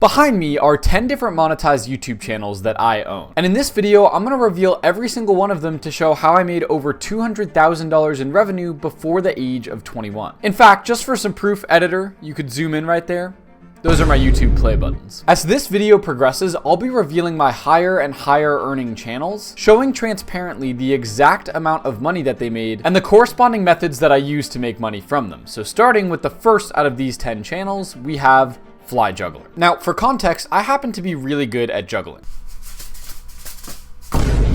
Behind me are 10 different monetized YouTube channels that I own. And in this video, I'm going to reveal every single one of them to show how I made over $200,000 in revenue before the age of 21. In fact, just for some proof, editor, you could zoom in right there. Those are my YouTube play buttons. As this video progresses, I'll be revealing my higher and higher earning channels, showing transparently the exact amount of money that they made and the corresponding methods that I use to make money from them. So starting with the first out of these 10 channels, we have Fly Juggler. Now, for context, I happen to be really good at juggling.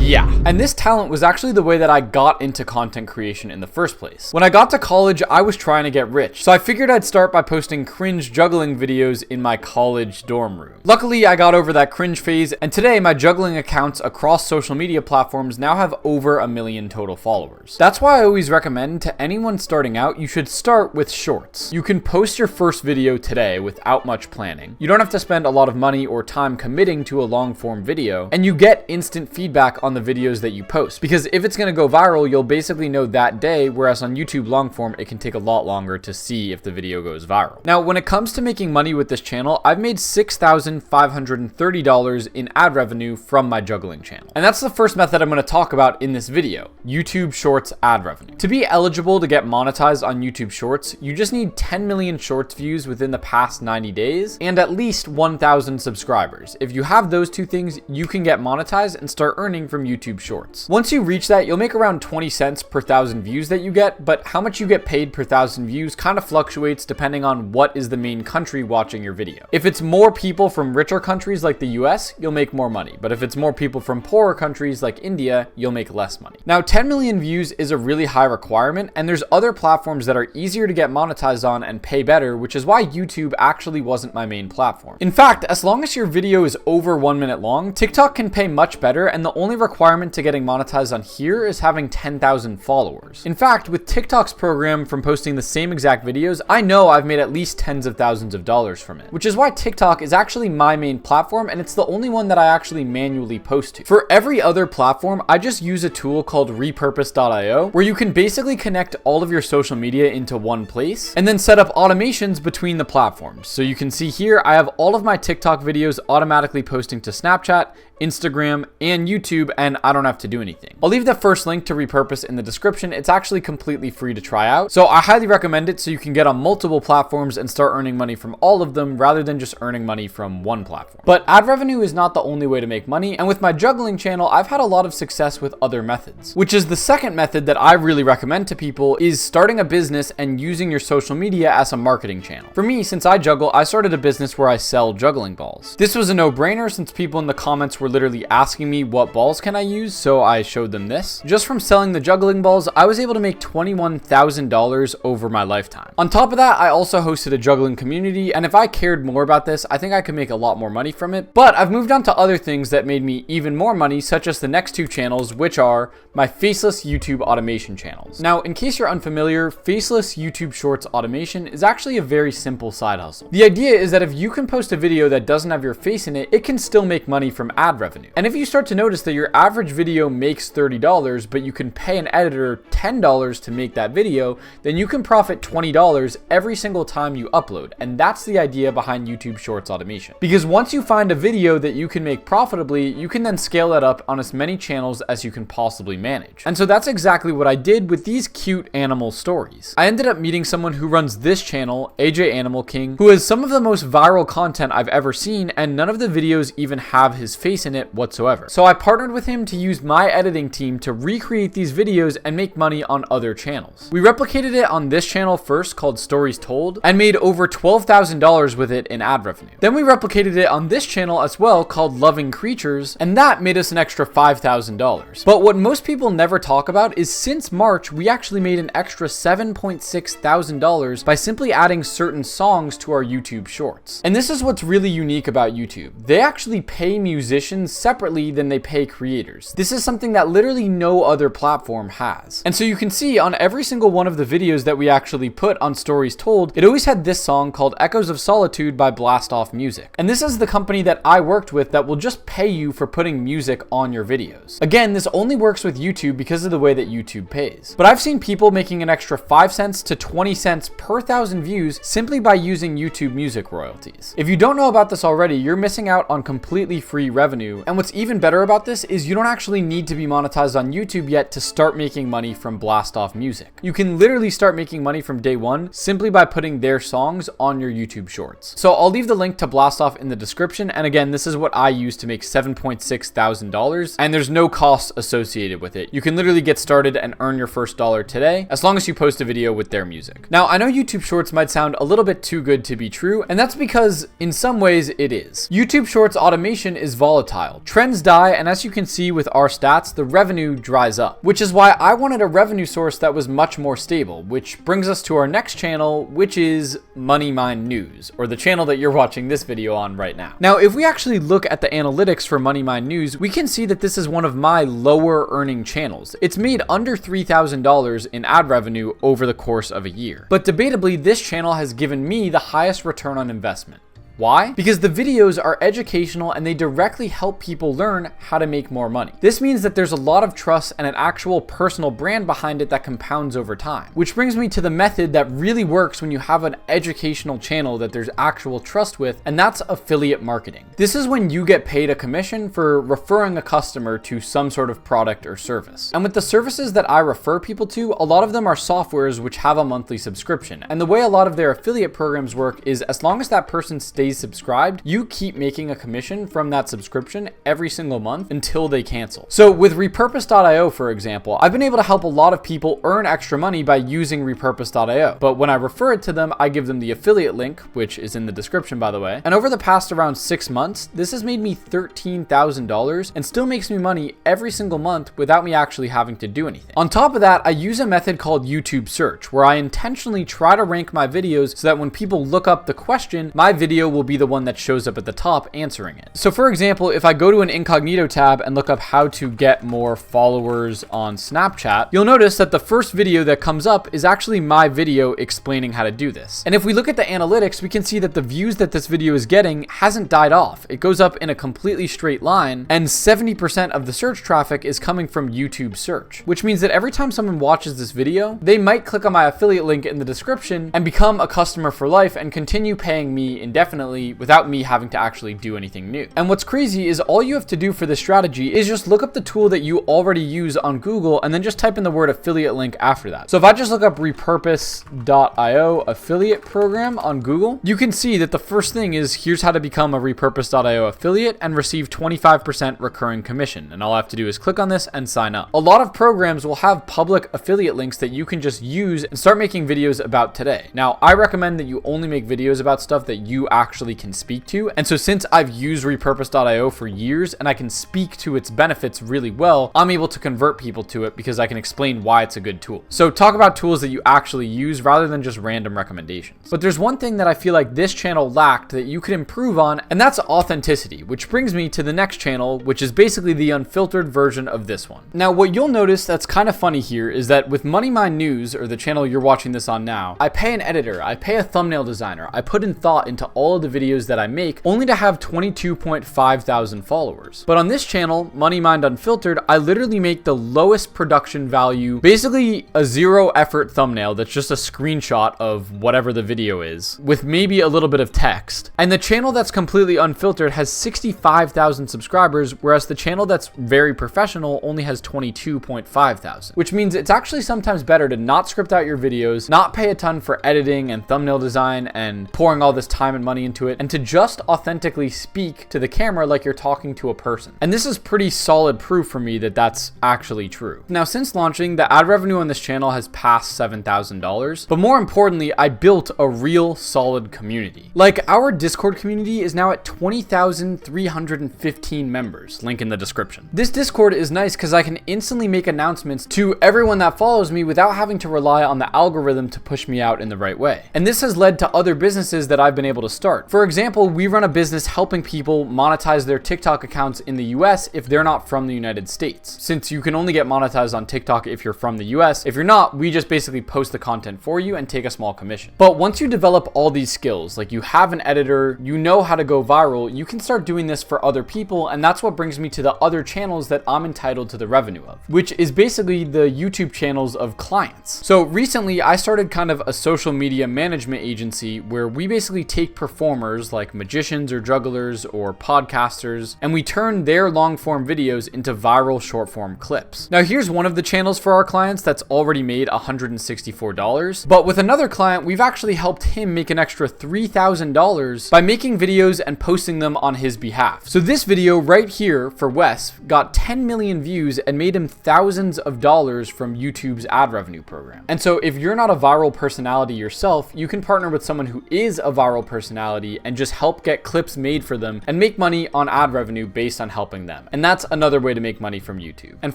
Yeah, and this talent was actually the way that I got into content creation in the first place. When I got to college, I was trying to get rich, so I figured I'd start by posting cringe juggling videos in my college dorm room. Luckily, I got over that cringe phase, and today my juggling accounts across social media platforms now have over 1 million total followers. That's why I always recommend to anyone starting out, you should start with shorts. You can post your first video today without much planning. You don't have to spend a lot of money or time committing to a long form video, and you get instant feedback on the videos that you post, because if it's going to go viral, you'll basically know that day, whereas on YouTube long form it can take a lot longer to see if the video goes viral. Now, when it comes to making money with this channel, I've made $6,530 in ad revenue from my juggling channel, and that's the first method I'm going to talk about in this video: YouTube Shorts ad revenue. To be eligible to get monetized on YouTube Shorts, you just need 10 million shorts views within the past 90 days and at least 1,000 subscribers. If you have those two things, you can get monetized and start earning from YouTube Shorts. Once you reach that, you'll make around 20 cents per 1,000 views that you get, but how much you get paid per 1,000 views kind of fluctuates depending on what is the main country watching your video. If it's more people from richer countries like the US, you'll make more money, but if it's more people from poorer countries like India, you'll make less money. Now, 10 million views is a really high requirement, and there's other platforms that are easier to get monetized on and pay better, which is why YouTube actually wasn't my main platform. In fact, as long as your video is over 1 minute long, TikTok can pay much better, and the only requirement to getting monetized on here is having 10,000 followers. In fact, with TikTok's program from posting the same exact videos, I know I've made at least tens of thousands of dollars from it, which is why TikTok is actually my main platform, and it's the only one that I actually manually post to. For every other platform, I just use a tool called repurpose.io, where you can basically connect all of your social media into one place and then set up automations between the platforms. So you can see here, I have all of my TikTok videos automatically posting to Snapchat, Instagram, and YouTube, and I don't have to do anything. I'll leave the first link to Repurpose in the description. It's actually completely free to try out, so I highly recommend it so you can get on multiple platforms and start earning money from all of them rather than just earning money from one platform. But ad revenue is not the only way to make money, and with my juggling channel, I've had a lot of success with other methods, which is the second method that I really recommend to people, is starting a business and using your social media as a marketing channel. For me, since I juggle, I started a business where I sell juggling balls. This was a no-brainer since people in the comments were literally asking me what balls can I use, so I showed them this. Just from selling the juggling balls, I was able to make $21,000 over my lifetime. On top of that, I also hosted a juggling community, and if I cared more about this, I think I could make a lot more money from it. But I've moved on to other things that made me even more money, such as the next two channels, which are my faceless YouTube automation channels. Now, in case you're unfamiliar, faceless YouTube Shorts automation is actually a very simple side hustle. The idea is that if you can post a video that doesn't have your face in it, it can still make money from ad revenue. And if you start to notice that your average video makes $30, but you can pay an editor $10 to make that video, then you can profit $20 every single time you upload. And that's the idea behind YouTube Shorts automation. Because once you find a video that you can make profitably, you can then scale that up on as many channels as you can possibly manage. And so that's exactly what I did with these cute animal stories. I ended up meeting someone who runs this channel, AJ Animal King, who has some of the most viral content I've ever seen, and none of the videos even have his face in it whatsoever. So I partnered with him to use my editing team to recreate these videos and make money on other channels. We replicated it on this channel first, called Stories Told, and made over $12,000 with it in ad revenue. Then we replicated it on this channel as well, called Loving Creatures, and that made us an extra $5,000. But what most people never talk about is since March, we actually made an extra $7.6 thousand by simply adding certain songs to our YouTube Shorts. And this is what's really unique about YouTube. They actually pay musicians commissions separately than they pay creators. This is something that literally no other platform has. And so you can see on every single one of the videos that we actually put on Stories Told, it always had this song called Echoes of Solitude by Blast Off Music. And this is the company that I worked with that will just pay you for putting music on your videos. Again, this only works with YouTube because of the way that YouTube pays. But I've seen people making an extra 5 cents to 20 cents per 1,000 views simply by using YouTube music royalties. If you don't know about this already, you're missing out on completely free revenue. And what's even better about this is you don't actually need to be monetized on YouTube yet to start making money from Blast Off Music. You can literally start making money from day one simply by putting their songs on your YouTube shorts. So I'll leave the link to Blast Off in the description. And again, this is what I use to make $7.6 thousand, and there's no costs associated with it. You can literally get started and earn your first dollar today as long as you post a video with their music. Now, I know YouTube Shorts might sound a little bit too good to be true, and that's because in some ways it is. YouTube Shorts automation is volatile. Trends die, and as you can see with our stats, the revenue dries up, which is why I wanted a revenue source that was much more stable, which brings us to our next channel, which is Money Mine News, or the channel that you're watching this video on right now. Now, if we actually look at the analytics for Money Mine News, we can see that this is one of my lower earning channels. It's made under $3,000 in ad revenue over the course of a year. But debatably, this channel has given me the highest return on investment. Why? Because the videos are educational and they directly help people learn how to make more money. This means that there's a lot of trust and an actual personal brand behind it that compounds over time. Which brings me to the method that really works when you have an educational channel that there's actual trust with, and that's affiliate marketing. This is when you get paid a commission for referring a customer to some sort of product or service. And with the services that I refer people to, a lot of them are softwares which have a monthly subscription. And the way a lot of their affiliate programs work is as long as that person stays subscribed, you keep making a commission from that subscription every single month until they cancel. So with repurpose.io, for example, I've been able to help a lot of people earn extra money by using repurpose.io. But when I refer it to them, I give them the affiliate link, which is in the description, by the way. And over the past around 6 months, this has made me $13,000 and still makes me money every single month without me actually having to do anything. On top of that, I use a method called YouTube search, where I intentionally try to rank my videos so that when people look up the question, my video will be the one that shows up at the top answering it. So for example, if I go to an incognito tab and look up how to get more followers on Snapchat, you'll notice that the first video that comes up is actually my video explaining how to do this. And if we look at the analytics, we can see that the views that this video is getting hasn't died off. It goes up in a completely straight line, and 70% of the search traffic is coming from YouTube search, which means that every time someone watches this video, they might click on my affiliate link in the description and become a customer for life and continue paying me indefinitely without me having to actually do anything new. And what's crazy is all you have to do for this strategy is just look up the tool that you already use on Google and then just type in the word affiliate link after that. So if I just look up repurpose.io affiliate program on Google, you can see that the first thing is here's how to become a repurpose.io affiliate and receive 25% recurring commission. And all I have to do is click on this and sign up. A lot of programs will have public affiliate links that you can just use and start making videos about today. Now, I recommend that you only make videos about stuff that you actually can speak to. And so since I've used repurpose.io for years and I can speak to its benefits really well, I'm able to convert people to it because I can explain why it's a good tool. So talk about tools that you actually use rather than just random recommendations. But there's one thing that I feel like this channel lacked that you could improve on, and that's authenticity, which brings me to the next channel, which is basically the unfiltered version of this one. Now, what you'll notice that's kind of funny here is that with Money Mine News, or the channel you're watching this on now, I pay an editor, I pay a thumbnail designer, I put in thought into all of the videos that I make, only to have 22.5 thousand followers. But on this channel, Money Mined Unfiltered, I literally make the lowest production value, basically a zero effort thumbnail that's just a screenshot of whatever the video is, with maybe a little bit of text. And the channel that's completely unfiltered has 65,000 subscribers, whereas the channel that's very professional only has 22.5 thousand, which means it's actually sometimes better to not script out your videos, not pay a ton for editing and thumbnail design and pouring all this time and money into it, and to just authentically speak to the camera like you're talking to a person. And this is pretty solid proof for me that that's actually true. Now, since launching, the ad revenue on this channel has passed $7,000, but more importantly, I built a real solid community. Like, our Discord community is now at 20,315 members, link in the description. This Discord is nice because I can instantly make announcements to everyone that follows me without having to rely on the algorithm to push me out in the right way. And this has led to other businesses that I've been able to start. start. For example, we run a business helping people monetize their TikTok accounts in the US if they're not from the United States. Since you can only get monetized on TikTok if you're from the US, if you're not, we just basically post the content for you and take a small commission. But once you develop all these skills, like you have an editor, you know how to go viral, you can start doing this for other people, and that's what brings me to the other channels that I'm entitled to the revenue of, which is basically the YouTube channels of clients. So recently I started kind of a social media management agency where we basically take performers like magicians or jugglers or podcasters, and we turn their long form videos into viral short form clips. Now here's one of the channels for our clients that's already made $164, but with another client, we've actually helped him make an extra $3,000 by making videos and posting them on his behalf. So this video right here for Wes got 10 million views and made him thousands of dollars from YouTube's ad revenue program. And so if you're not a viral personality yourself, you can partner with someone who is a viral personality and just help get clips made for them and make money on ad revenue based on helping them. And that's another way to make money from YouTube. And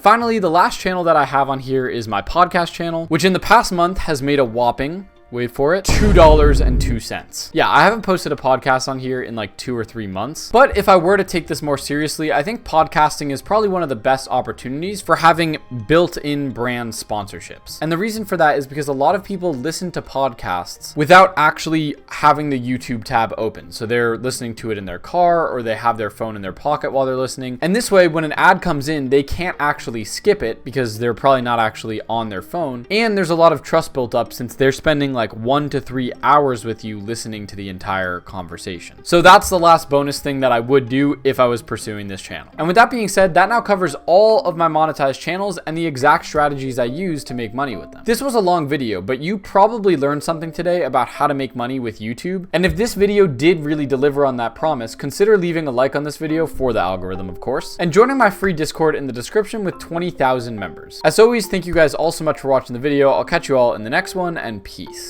finally, the last channel that I have on here is my podcast channel, which in the past month has made a whopping, wait for it, $2.02. Yeah, I haven't posted a podcast on here in like 2 or 3 months, but if I were to take this more seriously, I think podcasting is probably one of the best opportunities for having built-in brand sponsorships. And the reason for that is because a lot of people listen to podcasts without actually having the YouTube tab open. So they're listening to it in their car, or they have their phone in their pocket while they're listening. And this way, when an ad comes in, they can't actually skip it because they're probably not actually on their phone. And there's a lot of trust built up since they're spending like 1 to 3 hours with you listening to the entire conversation. So that's the last bonus thing that I would do if I was pursuing this channel. And with that being said, that now covers all of my monetized channels and the exact strategies I use to make money with them. This was a long video, but you probably learned something today about how to make money with YouTube. And if this video did really deliver on that promise, consider leaving a like on this video for the algorithm, of course, and joining my free Discord in the description with 20,000 members. As always, thank you guys all so much for watching the video. I'll catch you all in the next one, and peace.